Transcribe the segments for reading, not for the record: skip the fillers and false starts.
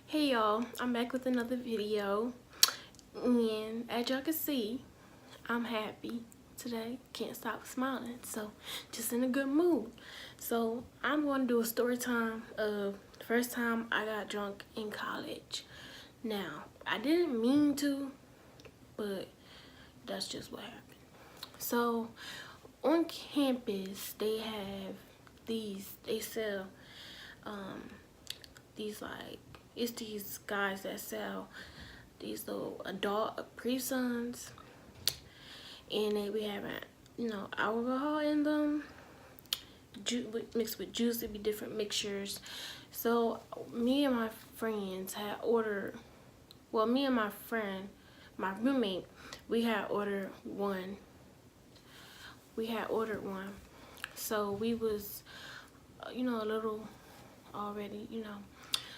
Hey y'all, I'm back with another video, and as y'all can see, I'm happy today. Can't stop smiling, so just in a good mood. So I'm going to do a story time of the first time I got drunk in college. Now, I didn't mean to, but that's just what happened. So on campus, they sell these like, it's these guys that sell these little adult Capri Suns, and they be having, alcohol in them, mixed with juice. It'd be different mixtures. So me and my friends had ordered, well, me and my friend, my roommate, we had ordered one. So we was, a little already,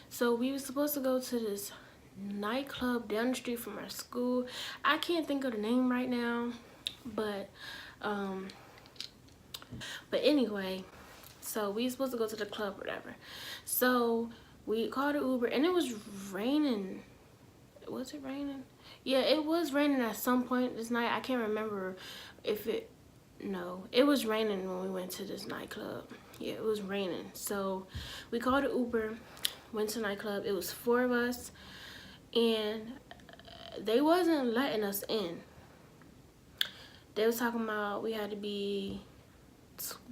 So we were supposed to go to this nightclub down the street from our school. I can't think of the name right now, but anyway, so we supposed to go to the club or whatever. So we called an Uber, and it was raining. Was it raining? Yeah, it was raining at some point this night. I can't remember if it, no, it was raining when we went to this nightclub. Yeah, it was raining. So we called an Uber, went to the nightclub. It was 4 of us, and they wasn't letting us in. They was talking about we had to be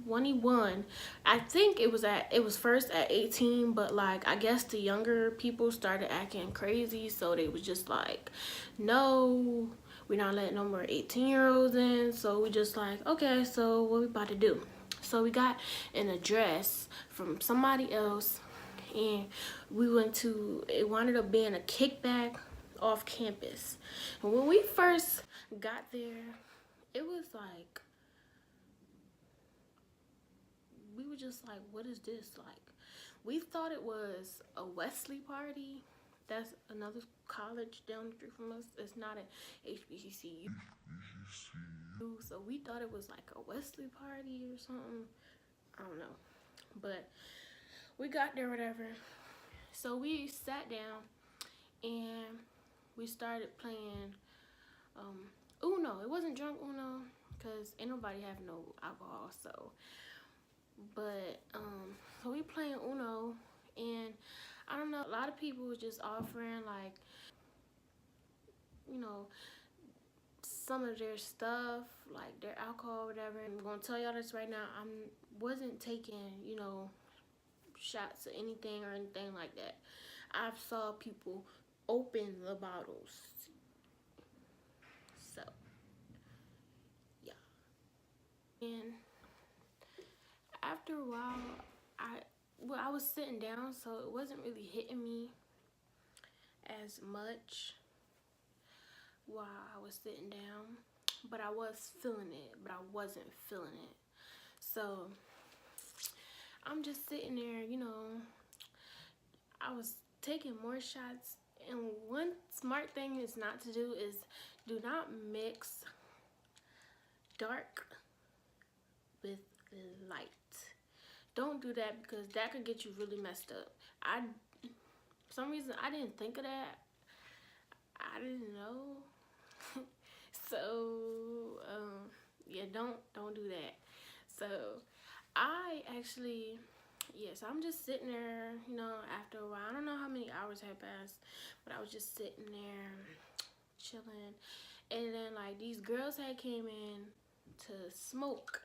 21. I think it was first at 18, but like I guess the younger people started acting crazy, so they was just like, no, we're not letting no more 18-year-olds in. So we just like, okay, so what we about to do? So we got an address from somebody else, and we went to, it wound up being a kickback off campus. And when we first got there, it was like, we were just like, what is this? Like, we thought it was a Wesley party. That's another college down the street from us. It's not an HBCU. So we thought it was like a Wesley party or something. I don't know. But we got there, whatever. So we sat down and we started playing Uno. It wasn't drunk Uno because ain't nobody have no alcohol. So so we playing Uno, and I don't know, a lot of people was just offering like, some of their stuff, like their alcohol or whatever. I'm gonna tell y'all this right now, I wasn't taking, shots or anything like that. I saw people open the bottles. So yeah. And after a while, I was sitting down, so it wasn't really hitting me as much while I was sitting down, but I was feeling it, but I wasn't feeling it. So I'm just sitting there, I was taking more shots, and one smart thing is not to do is do not mix dark with light. Don't do that, because that could get you really messed up. For some reason, I didn't think of that. I didn't know. So yeah, don't do that. So I actually, yes, I'm just sitting there, after a while. I don't know how many hours had passed, but I was just sitting there chilling, and then like these girls had came in to smoke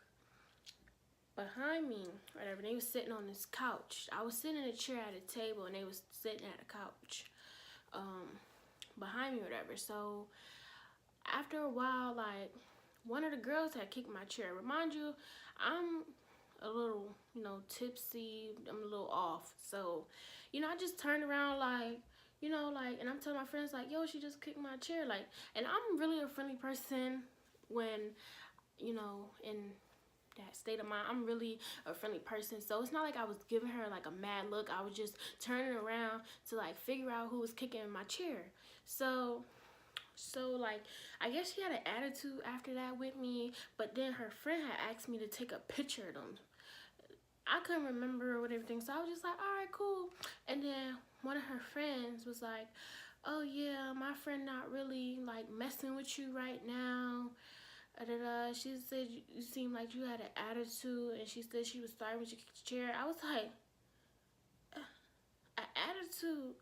behind me, whatever. They was sitting on this couch. I was sitting in a chair at a table, and they was sitting at a couch behind me, whatever. So after a while, like, one of the girls had kicked my chair. Remind you, I'm a little, tipsy. I'm a little off. So, I just turned around like, and I'm telling my friends like, yo, she just kicked my chair. Like, and I'm really a friendly person when, and that state of mind. I'm really a friendly person, so it's not like I was giving her like a mad look. I was just turning around to like figure out who was kicking in my chair. So like, I guess she had an attitude after that with me, but then her friend had asked me to take a picture of them. I couldn't remember what everything, so I was just like, all right, cool. And then one of her friends was like, oh yeah, my friend not really like messing with you right now. She said you seem like you had an attitude, and she said she was sorry when she kicked the chair. I was like, an attitude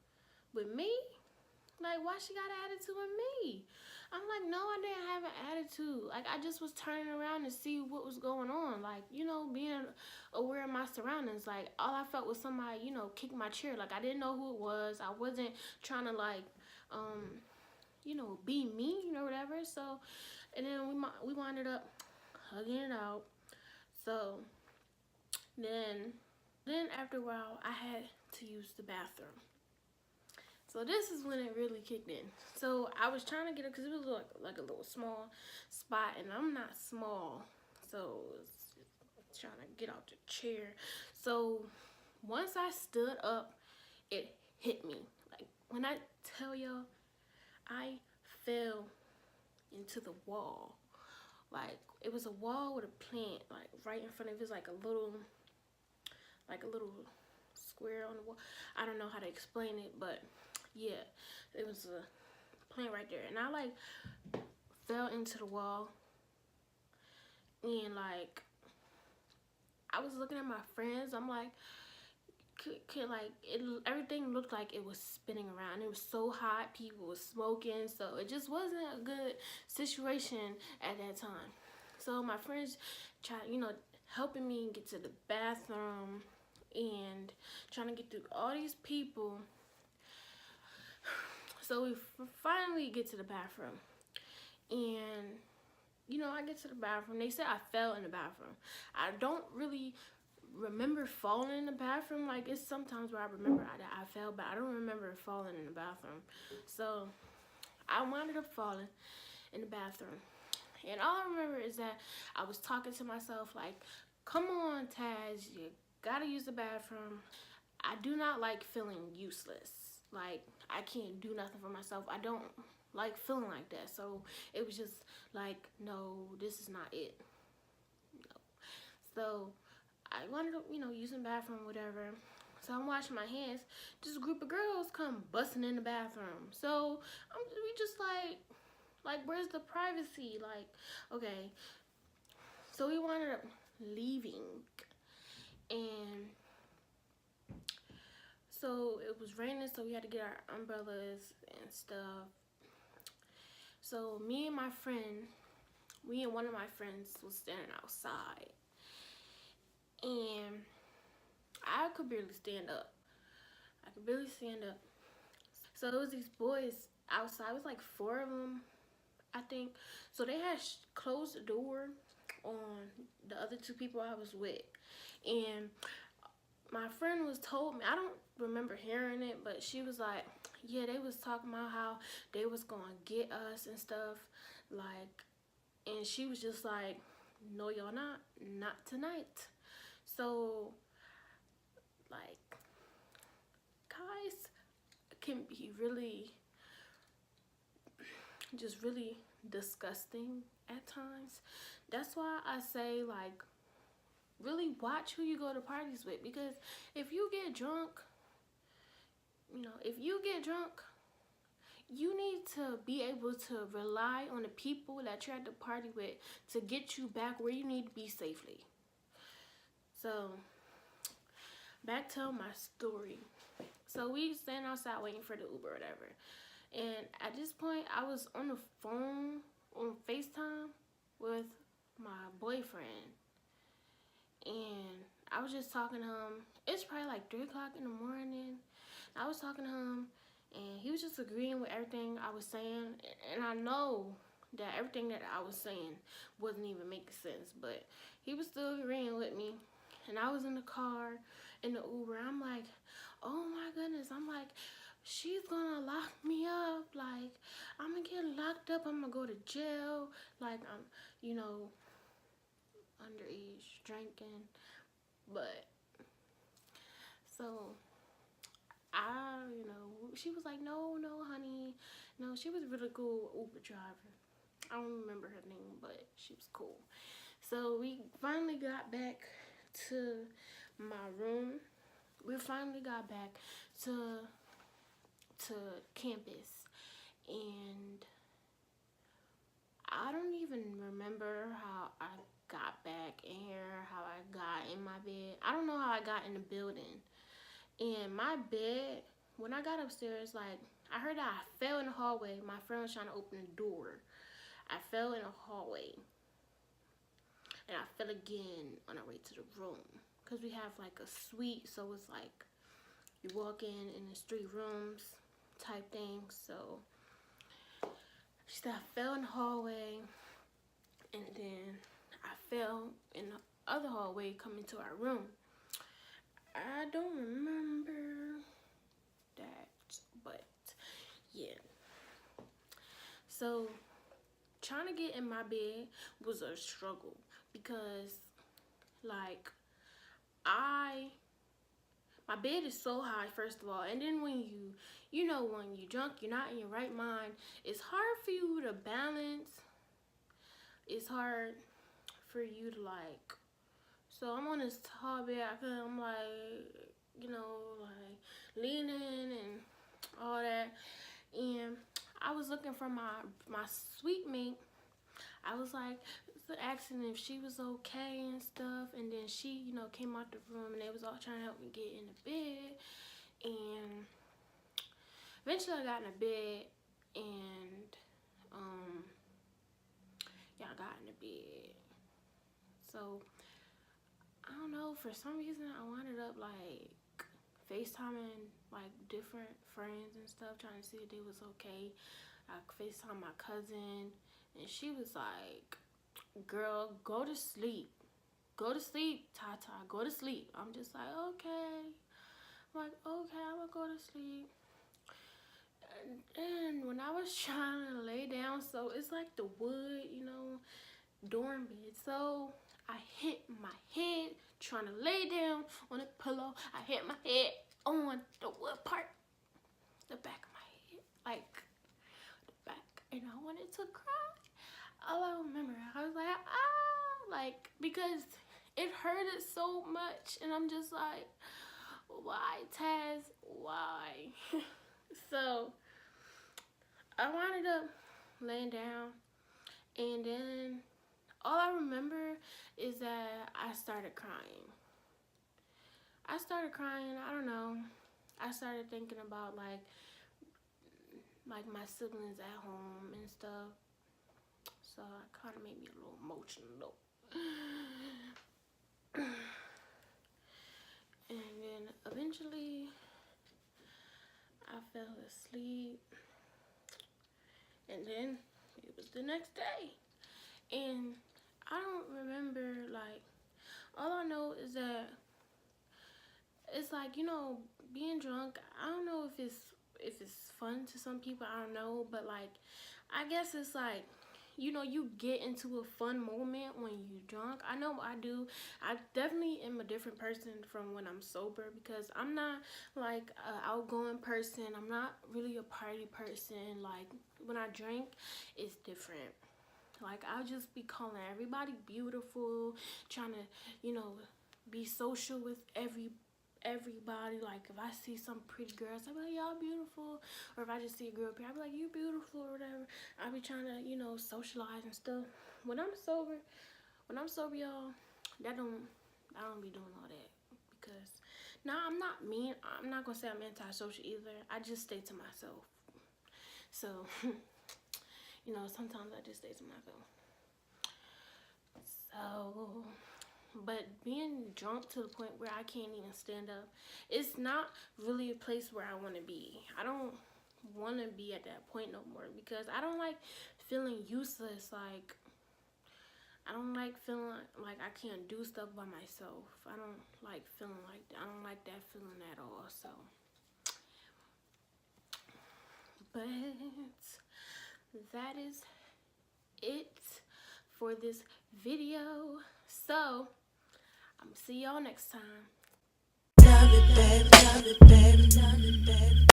with me? Like, why she got an attitude with me? I'm like, no, I didn't have an attitude. Like, I just was turning around to see what was going on. Like, you know, being aware of my surroundings. Like, all I felt was somebody, you know, kick my chair. Like, I didn't know who it was. I wasn't trying to, like, you know, be mean or whatever. So, and then we winded up hugging it out. So, then after a while, I had to use the bathroom. So this is when it really kicked in. So I was trying to get it because it was like a little small spot, and I'm not small, so it's trying to get out the chair. So once I stood up, it hit me. Like, when I tell y'all, I fell into the wall. Like, it was a wall with a plant like right in front of it. It was like a little square on the wall. I don't know how to explain it, but yeah, it was a plant right there, and I like fell into the wall, and like I was looking at my friends. I'm like, everything looked like it was spinning around. It was so hot, people were smoking, so it just wasn't a good situation at that time. So my friends tried, you know, helping me get to the bathroom and trying to get through all these people. So we finally get to the bathroom, and you know, I get to the bathroom. They said I fell in the bathroom. I don't really remember falling in the bathroom. Like, it's sometimes where I remember I fell, but I don't remember falling in the bathroom. So I wound up falling in the bathroom, and all I remember is that I was talking to myself like, come on, Taz, you gotta use the bathroom. I do not like feeling useless. Like, I can't do nothing for myself. I don't like feeling like that. So it was just like, no, this is not it. No. So I wanted to, you know, use the bathroom, whatever. So I'm washing my hands. This group of girls come busting in the bathroom. So we just like, where's the privacy? Like, okay. So we wound up leaving, and so it was raining, so we had to get our umbrellas and stuff. So me and one of my friends was standing outside, and I could barely stand up. So it was these boys outside. It was like 4 of them, I think. So they had closed the door on the other 2 people I was with, and my friend was told me, I don't remember hearing it, but she was like, yeah, they was talking about how they was gonna get us and stuff, like, and she was just like, no, y'all not tonight. So like, guys can be really disgusting at times. That's why I say, like, really watch who you go to parties with, because if you get drunk, you need to be able to rely on the people that you're at the party with to get you back where you need to be safely. So back to my story. So we stand outside waiting for the Uber or whatever, and at this point I was on the phone on FaceTime with my boyfriend, and I was just talking to him. It's probably like 3 o'clock in the morning. I was talking to him, and he was just agreeing with everything I was saying. And I know that everything that I was saying wasn't even making sense, but he was still agreeing with me. And I was in the car, in the Uber. I'm like, oh my goodness. I'm like, she's gonna lock me up. Like, I'm gonna get locked up. I'm gonna go to jail. Like, underage drinking. But so she was like, no, no, honey. No, she was a really cool Uber driver. I don't remember her name, but she was cool. So we finally got back to my room. We finally got back to campus, and I don't even remember how I got back in here, how I got in my bed. I don't know how I got in the building. And my bed, when I got upstairs, like, I heard that I fell in the hallway. My friend was trying to open the door. I fell in the hallway. And I fell again on our way to the room. Because we have, like, a suite, so it's like you walk in and there's 3 rooms type thing. So she said I fell in the hallway, and then I fell in the other hallway coming to our room. I don't remember that, but yeah. So trying to get in my bed was a struggle because, like, my bed is so high, first of all, and then when when you're drunk, you're not in your right mind, it's hard for you to balance. It's hard for you to, like, so I'm on this tall bed, I'm like, like leaning and all that, and I was looking for my suite mate. I was like asking if she was okay and stuff, and then she came out the room, and they was all trying to help me get in the bed, and eventually I got in the bed, and yeah, I got in the bed. So I don't know, for some reason I wound up like FaceTiming like different friends and stuff, trying to see if they was okay. I FaceTimed my cousin, and she was like, girl, go to sleep. Go to sleep, Tata, go to sleep. I'm just like, okay. I'm like, okay, I'm gonna go to sleep. And when I was trying to lay down, so it's like the wood, dorm bed. So I hit my head trying to lay down on a pillow. I hit my head on the wood part, the back of my head, like the back, and I wanted to cry. All I remember, I was like, ah, like, because it hurted so much, and I'm just like, why, Taz, why? So I wound up laying down, and then all I remember is that I started crying. I don't know. I started thinking about like my siblings at home and stuff. So it kind of made me a little emotional. And then eventually I fell asleep. And then it was the next day. And I don't remember, like, all I know is that it's like, being drunk, I don't know if it's fun to some people, I don't know, but like, I guess it's like, you get into a fun moment when you're drunk. I know I do. I definitely am a different person from when I'm sober, because I'm not like an outgoing person. I'm not really a party person. Like, when I drink, it's different. Like, I'll just be calling everybody beautiful, trying to, be social with everybody. Like, if I see some pretty girls, I'll be like, y'all beautiful. Or if I just see a girl up here, I'll be like, you beautiful, or whatever. I'll be trying to, socialize and stuff. When I'm sober, y'all, I don't be doing all that. Because, now I'm not mean. I'm not going to say I'm antisocial either. I just stay to myself. So, sometimes I just stay to myself. So, but being drunk to the point where I can't even stand up, it's not really a place where I want to be. I don't want to be at that point no more, because I don't like feeling useless. Like, I don't like feeling like I can't do stuff by myself. I don't like feeling like that. I don't like that feeling at all. So, but that is it for this video. So I'm gonna see y'all next time. Love it, baby, love it, baby, love it, baby.